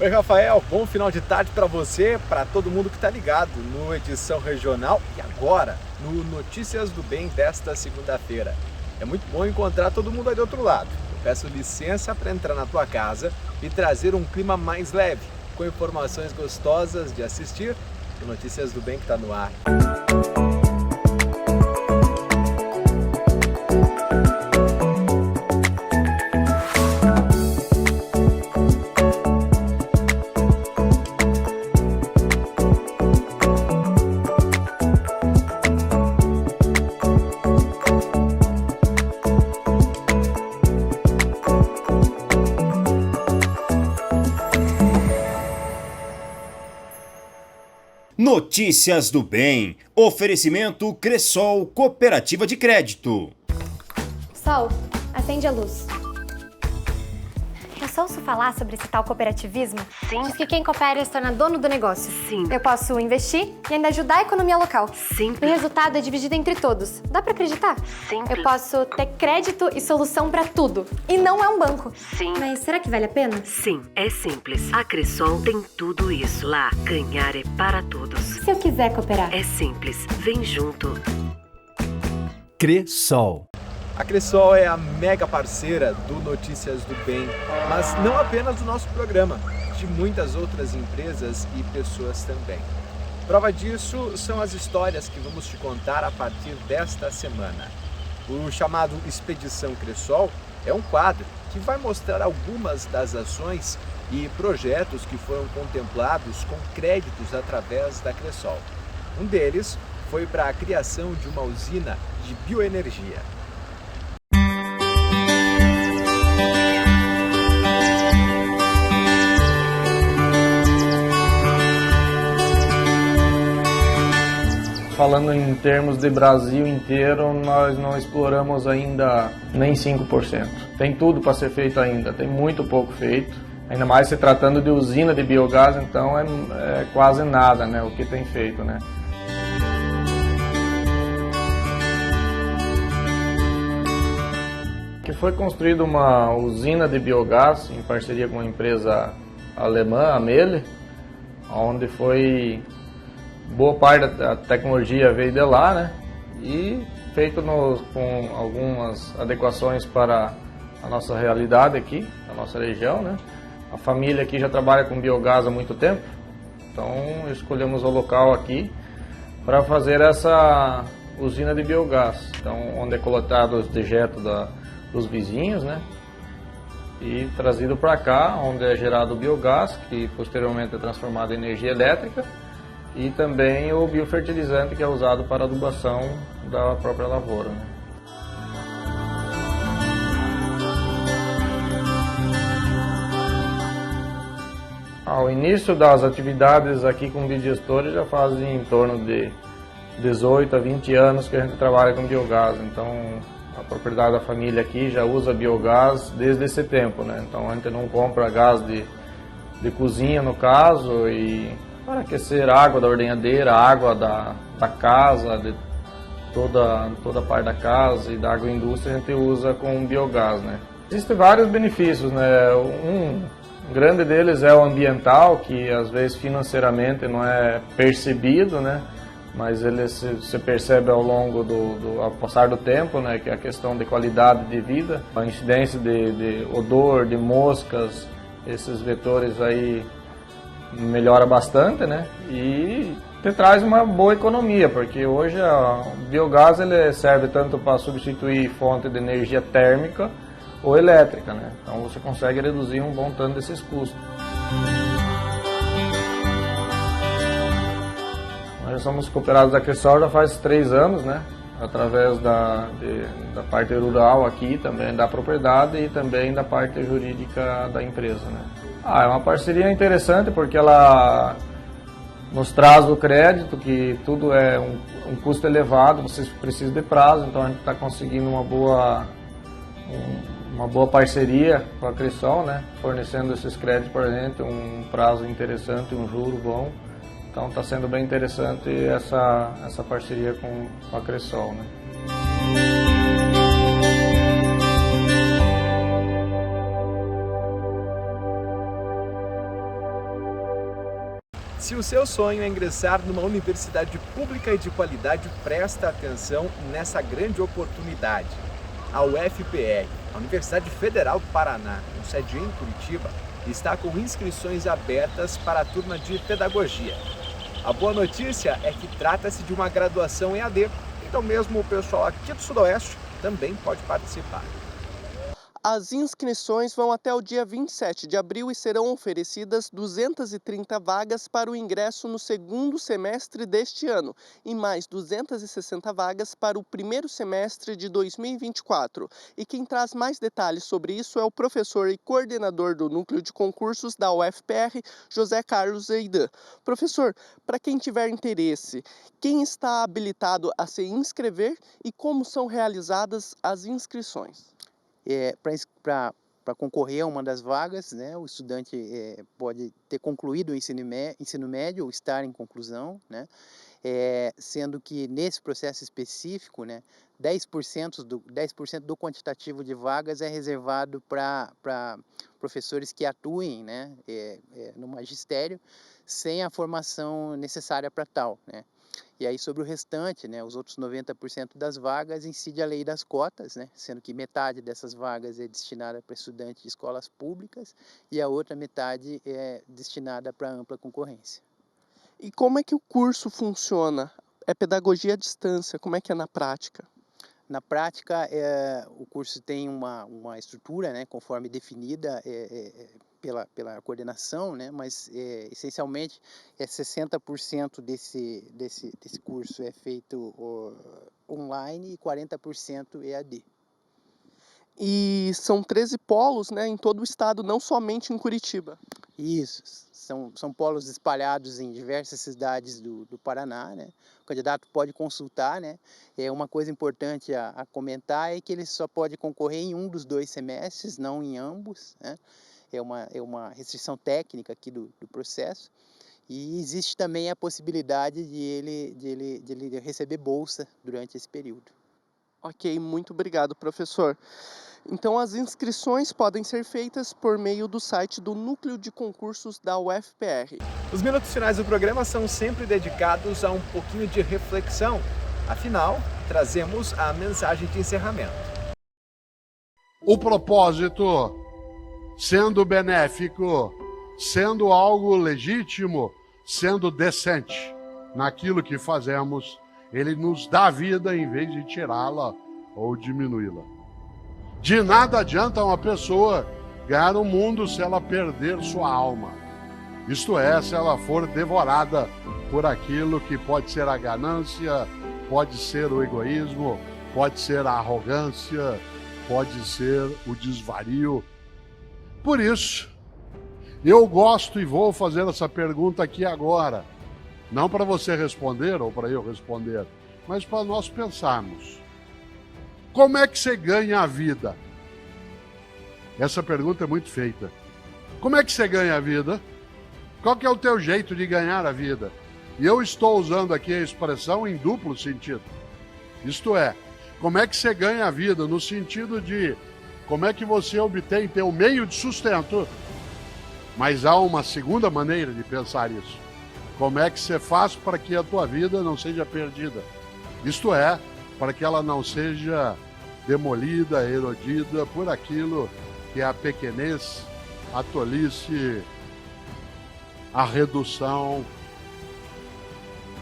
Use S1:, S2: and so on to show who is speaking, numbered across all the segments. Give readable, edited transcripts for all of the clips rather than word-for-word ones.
S1: Oi, Rafael, bom final de tarde para você, para todo mundo que está ligado no Edição Regional e agora no Notícias do Bem desta segunda-feira. É muito bom encontrar todo mundo aí do outro lado. Eu peço licença para entrar na tua casa e trazer um clima mais leve, com informações gostosas de assistir. O Notícias do Bem que está no ar.
S2: Notícias do Bem. Oferecimento Cressol Cooperativa de Crédito.
S3: Sol, acende a luz. Eu só ouço falar sobre esse tal cooperativismo.
S4: Sim.
S3: Diz que quem coopera se torna dono do negócio.
S4: Sim.
S3: Eu posso investir e ainda ajudar a economia local.
S4: Sim.
S3: O resultado é dividido entre todos. Dá pra acreditar?
S4: Sim.
S3: Eu posso ter crédito e solução pra tudo. E não é um banco.
S4: Sim.
S3: Mas será que vale a pena?
S4: Sim, é simples. A Cressol tem tudo isso lá. Ganhar é para todos.
S3: Se eu quiser cooperar?
S4: É simples. Vem junto.
S2: Cressol.
S1: A Cressol é a mega parceira do Notícias do Bem, mas não apenas do nosso programa, de muitas outras empresas e pessoas também. Prova disso são as histórias que vamos te contar a partir desta semana. O chamado Expedição Cressol é um quadro que vai mostrar algumas das ações e projetos que foram contemplados com créditos através da Cressol. Um deles foi para a criação de uma usina de bioenergia.
S5: Falando em termos de Brasil inteiro, nós não exploramos ainda nem 5%. Tem tudo para ser feito ainda, tem muito pouco feito. Ainda mais se tratando de usina de biogás, então é quase nada, né, o que tem feito, né. Que foi construída uma usina de biogás em parceria com uma empresa alemã, a Melle, onde foi boa parte da tecnologia veio de lá, né? E feito com algumas adequações para a nossa realidade aqui, a nossa região, né? A família aqui já trabalha com biogás há muito tempo, então escolhemos o local aqui para fazer essa usina de biogás, então onde é coletado os dejetos dos vizinhos, né? E trazido para cá, onde é gerado o biogás, que posteriormente é transformado em energia elétrica. E também o biofertilizante que é usado para a adubação da própria lavoura, né? Ao início das atividades aqui com biodigestores já fazem em torno de 18 a 20 anos que a gente trabalha com biogás, então a propriedade da família aqui já usa biogás desde esse tempo, né? Então a gente não compra gás de cozinha no caso, e para aquecer a água da ordenhadeira, a água da casa, de toda a parte da casa e da agroindústria a gente usa com biogás, né? Existem vários benefícios, né? Um grande deles é o ambiental, que às vezes financeiramente não é percebido, né? Mas ele se percebe ao longo ao passar do tempo, né? Que é a questão de qualidade de vida, a incidência de odor, de moscas, esses vetores aí melhora bastante, né? E te traz uma boa economia, porque hoje o biogás ele serve tanto para substituir fonte de energia térmica ou elétrica, né? Então você consegue reduzir um bom tanto desses custos. Nós somos cooperados da Cressol já faz 3 anos, né? Através da parte rural aqui, também da propriedade e também da parte jurídica da empresa, né? É uma parceria interessante porque ela nos traz o crédito, que tudo é um custo elevado, você precisa de prazo, então a gente está conseguindo uma boa parceria com a Cressol, né? Fornecendo esses créditos para a gente, um prazo interessante, um juro bom. Então está sendo bem interessante essa parceria com a Cressol, né?
S1: Se o seu sonho é ingressar numa universidade pública e de qualidade, presta atenção nessa grande oportunidade. A UFPR, a Universidade Federal do Paraná, com sede em Curitiba, está com inscrições abertas para a turma de Pedagogia. A boa notícia é que trata-se de uma graduação EAD, então mesmo o pessoal aqui do Sudoeste também pode participar.
S6: As inscrições vão até o dia 27 de abril e serão oferecidas 230 vagas para o ingresso no segundo semestre deste ano e mais 260 vagas para o primeiro semestre de 2024. E quem traz mais detalhes sobre isso é o professor e coordenador do Núcleo de Concursos da UFPR, José Carlos Zeidan. Professor, para quem tiver interesse, quem está habilitado a se inscrever e como são realizadas as inscrições?
S7: Para concorrer a uma das vagas, né, o estudante pode ter concluído o ensino médio ou estar em conclusão, né, sendo que nesse processo específico, né, 10% do quantitativo de vagas é reservado para professores que atuem, né, no magistério sem a formação necessária para tal, né. E aí, sobre o restante, né, os outros 90% das vagas, incide a lei das cotas, né, sendo que metade dessas vagas é destinada para estudantes de escolas públicas e a outra metade é destinada para ampla concorrência.
S6: E como é que o curso funciona? É pedagogia à distância, como é que é na prática?
S7: Na prática, o curso tem uma estrutura, né, conforme definida pela coordenação, né, mas essencialmente 60% desse curso é feito online e 40% EAD.
S6: E são 13 polos, né, em todo o estado, não somente em Curitiba.
S7: Isso, são polos espalhados em diversas cidades do Paraná, né? O candidato pode consultar, né? Uma coisa importante a comentar é que ele só pode concorrer em um dos 2 semestres, não em ambos, né? É uma restrição técnica aqui do processo. E existe também a possibilidade de ele receber bolsa durante esse período.
S6: Ok, muito obrigado, professor. Então, as inscrições podem ser feitas por meio do site do Núcleo de Concursos da UFPR.
S1: Os minutos finais do programa são sempre dedicados a um pouquinho de reflexão. Afinal, trazemos a mensagem de encerramento.
S8: O propósito, sendo benéfico, sendo algo legítimo, sendo decente naquilo que fazemos, ele nos dá vida em vez de tirá-la ou diminuí-la. De nada adianta uma pessoa ganhar o mundo se ela perder sua alma. Isto é, se ela for devorada por aquilo que pode ser a ganância, pode ser o egoísmo, pode ser a arrogância, pode ser o desvario. Por isso, eu gosto e vou fazer essa pergunta aqui agora. Não para você responder ou para eu responder, mas para nós pensarmos. Como é que você ganha a vida? Essa pergunta é muito feita. Como é que você ganha a vida? Qual que é o teu jeito de ganhar a vida? E eu estou usando aqui a expressão em duplo sentido. Isto é, como é que você ganha a vida no sentido de como é que você obtém teu meio de sustento, mas há uma segunda maneira de pensar isso. Como é que você faz para que a tua vida não seja perdida? Isto é, para que ela não seja demolida, erodida por aquilo que é a pequenez, a tolice, a redução.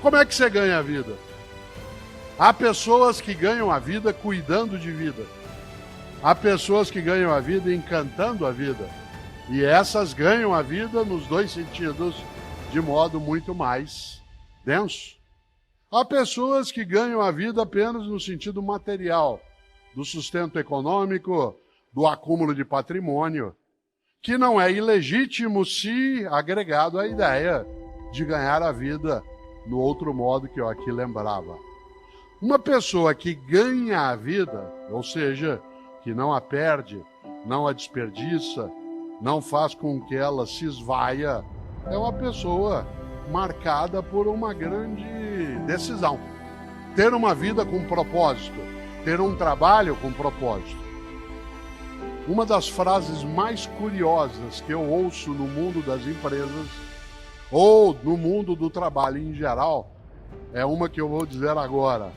S8: Como é que você ganha a vida? Há pessoas que ganham a vida cuidando de vida. Há pessoas que ganham a vida encantando a vida. E essas ganham a vida nos 2 sentidos, de modo muito mais denso. Há pessoas que ganham a vida apenas no sentido material, do sustento econômico, do acúmulo de patrimônio, que não é ilegítimo se agregado à ideia de ganhar a vida no outro modo que eu aqui lembrava. Uma pessoa que ganha a vida, ou seja, que não a perde, não a desperdiça, não faz com que ela se esvaia, é uma pessoa marcada por uma grande decisão. Ter uma vida com propósito, ter um trabalho com propósito. Uma das frases mais curiosas que eu ouço no mundo das empresas ou no mundo do trabalho em geral, é uma que eu vou dizer agora.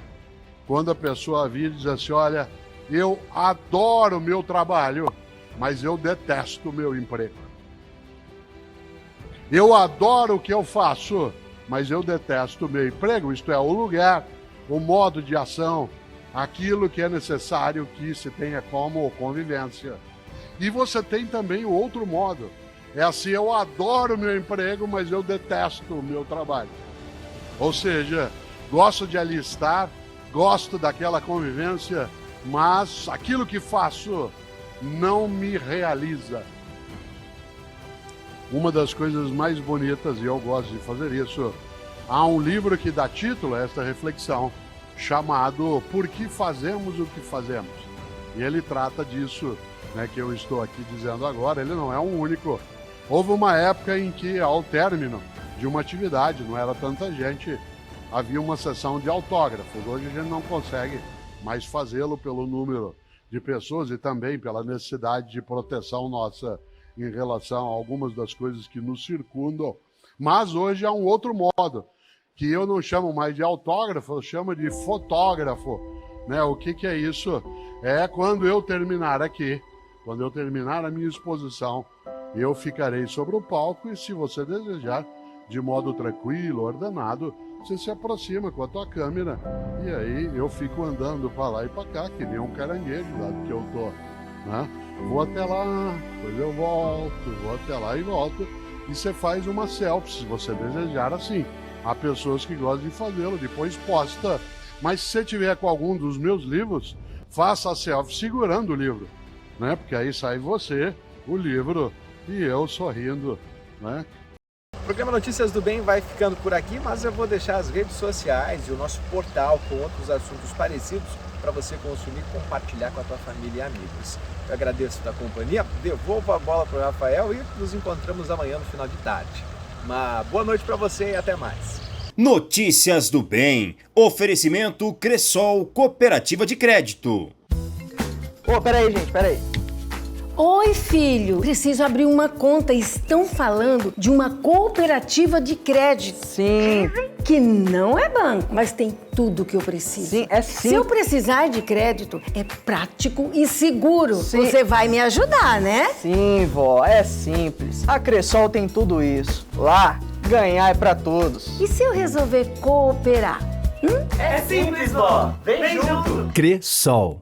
S8: Quando a pessoa vir e diz assim, olha, eu adoro o meu trabalho, mas eu detesto o meu emprego. Eu adoro o que eu faço, mas eu detesto o meu emprego, isto é, o lugar, o modo de ação, aquilo que é necessário que se tenha como convivência. E você tem também o outro modo. É assim, eu adoro o meu emprego, mas eu detesto o meu trabalho. Ou seja, gosto de ali estar, gosto daquela convivência, mas aquilo que faço não me realiza. Uma das coisas mais bonitas, e eu gosto de fazer isso, há um livro que dá título a esta reflexão, chamado Por que Fazemos o que Fazemos? E ele trata disso, né, que eu estou aqui dizendo agora, ele não é o único. Houve uma época em que, ao término de uma atividade, não era tanta gente, havia uma sessão de autógrafos. Hoje a gente não consegue mais fazê-lo pelo número de pessoas e também pela necessidade de proteção nossa em relação a algumas das coisas que nos circundam. Mas hoje há um outro modo, que eu não chamo mais de autógrafo, eu chamo de fotógrafo. Né? O que é isso? É quando eu terminar aqui, quando eu terminar a minha exposição, eu ficarei sobre o palco e, se você desejar, de modo tranquilo, ordenado, você se aproxima com a tua câmera e aí eu fico andando para lá e para cá, que nem um caranguejo lá que eu tô. Né? Vou até lá, depois eu volto, vou até lá e volto. E você faz uma selfie, se você desejar assim. Há pessoas que gostam de fazê-lo, depois posta. Mas se você tiver com algum dos meus livros, faça a selfie segurando o livro. Né? Porque aí sai você, o livro e eu sorrindo. Né?
S1: O programa Notícias do Bem vai ficando por aqui, mas eu vou deixar as redes sociais e o nosso portal com outros assuntos parecidos para você consumir e compartilhar com a tua família e amigos. Eu agradeço a tua companhia, devolvo a bola para o Rafael e nos encontramos amanhã no final de tarde. Uma boa noite para você e até mais.
S2: Notícias do Bem. Oferecimento Cressol Cooperativa de Crédito.
S9: Ô, peraí, gente, peraí.
S10: Oi, filho. Preciso abrir uma conta. Estão falando de uma cooperativa de crédito.
S9: Sim.
S10: Que não é banco, mas tem tudo que eu preciso.
S9: Sim, é sim.
S10: Se eu precisar de crédito, é prático e seguro.
S9: Sim.
S10: Você vai me ajudar, né?
S9: Sim, vó, é simples. A Cressol tem tudo isso. Lá, ganhar é pra todos.
S10: E se eu resolver cooperar?
S11: É simples, vó. Vem junto.
S12: Cressol.